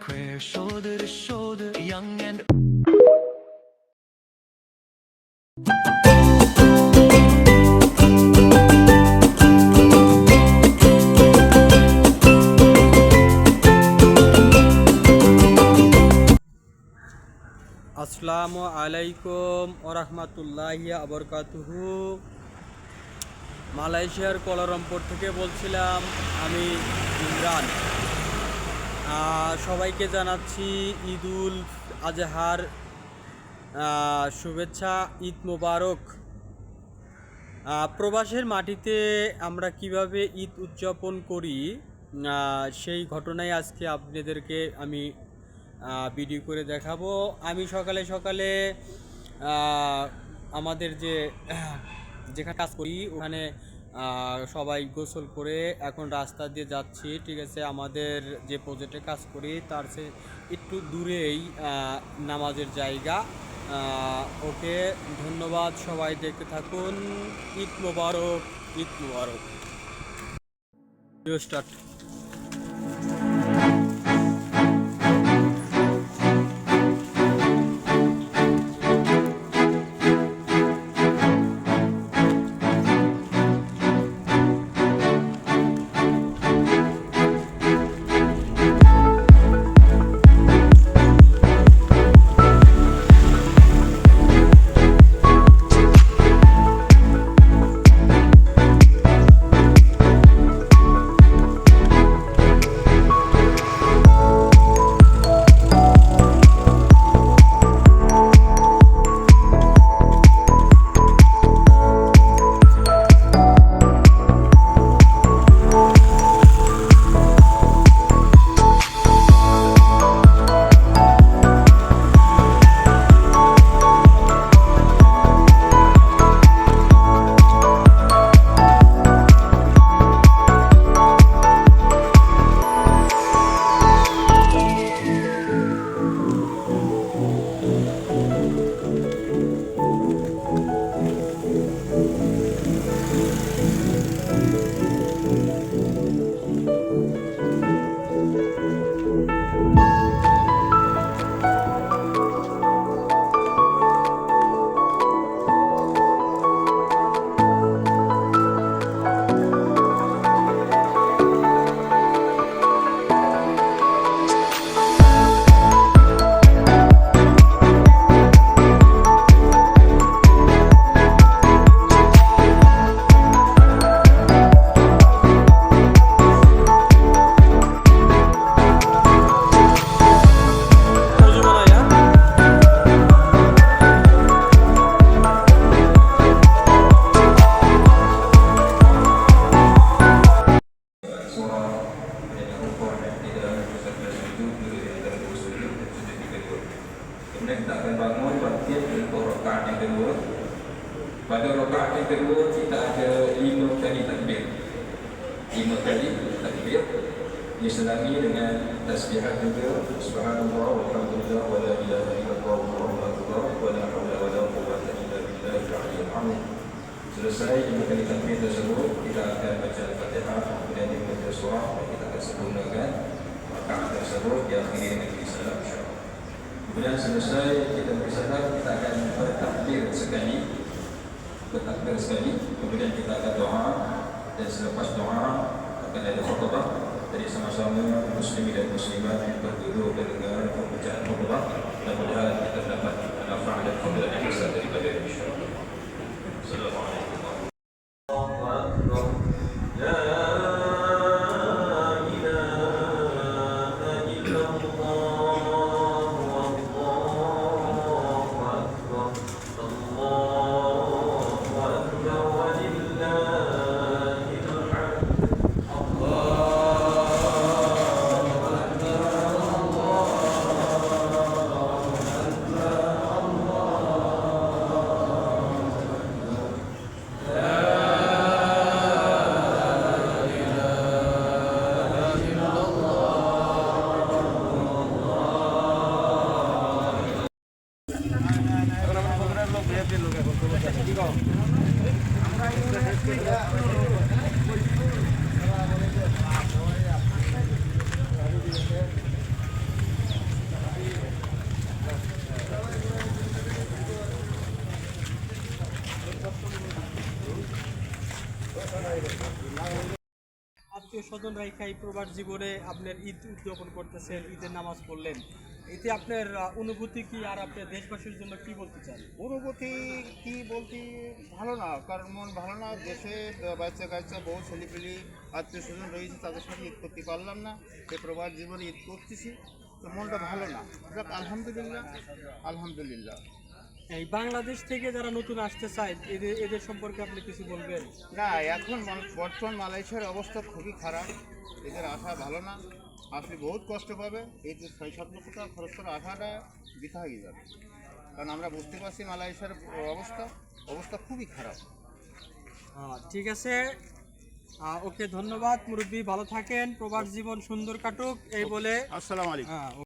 square, shoulder to shoulder, young and আসসালামু আলাইকুম ওরহমাতুল্লাহি আবরকাতুহু। মালয়েশিয়ার কুয়ালালামপুর থেকে বলছিলাম আমি ইমরান। সবাইকে জানাচ্ছি ঈদুল আজহার শুভেচ্ছা, ঈদ মোবারক। প্রবাসের মাটিতে আমরা কিভাবে ঈদ উদযাপন করি সেই ঘটনাই আজকে আপনাদেরকে আমি ভিডিও করে দেখাবো। আমি সকালে সকালে আমাদের যেখানে কাজ করি ওখানে সবাই গোসল করে এখন রাস্তা দিয়ে যাচ্ছি, ঠিক আছে। আমাদের যে প্রজেক্টে কাজ করি তার সে একটু দূরেই নামাজের জায়গা। ওকে, ধন্যবাদ, সবাই দেখতে থাকুন। ঈদ মোবারক, ঈদ মোবারক। Start. Kemudian kita akan bangun bangkit untuk rakaat yang kedua. Pada rakaat yang kedua kita ada 5 kali takbir. 5 kali takbir diselangi dengan tasbihat juga. Subhanallah walhamdulillah wa la ilaha illallah wallahu akbar wa la haula wa la quwwata illa billahil aliyyil azim. Selesai 5 kali takbir tersebut, kita akan baca Al-Fatihah, kemudian dibaca surah, dan kita akan sempurnakan rakaat tersebut diakhiri dengan salam insya-Allah. Kemudian selesai kita bersalam, kita akan bertakbir sekali, kemudian kita akan doa, dan selepas doa akan ada khutbah. Jadi sama-sama muslimin dan muslimat yang berduduk dan dengar pembacaan khutbah, mudah-mudahan kita dapat manfaat dan fadilah yang besar daripada insya-Allah. Assalamualaikum. আত্মীয় স্বজন রেখে এই প্রবাস জীবনে আপনার ঈদ উদযাপন করতেছেন, ঈদের নামাজ পড়লেন, এতে আপনার অনুভূতি কি, আর আপনার দেশবাসীর জন্য কি বলতে চান? অনুভূতি কি বলতে ভালো না, কারণ মন ভালো না। দেশে বাচ্চা কাচ্চা বউ ছেলেপিলি আত্মীয় স্বজন রয়েছে, তাদের সাথে ঈদ করতে পারলাম না। সে প্রবাস জীবনে ঈদ করতেছি, তো মনটা ভালো না। যাক, আলহামদুলিল্লাহ, আলহামদুলিল্লাহ। এই বাংলাদেশ থেকে যারা নতুন আসতে চায় এদের এদের সম্পর্কে আপনি কিছু বলবেন? না, এখন বর্তমান মালয়েশিয়ার অবস্থা খুবই খারাপ। এদের আসা ভালো না, আসলে বহুত কষ্ট পাবে। এই যে 6-7 লক্ষ টাকা খরচ করে আসাটা বৃথা হয়ে যাবে, কারণ আমরা বুঝতে পারছি মালয়েশিয়ার অবস্থা খুবই খারাপ। ঠিক আছে, ওকে, ধন্যবাদ মুরব্বী, ভালো থাকেন, প্রবাস জীবন সুন্দর কাটুক এই বলে। আসসালামু আলাইকুম।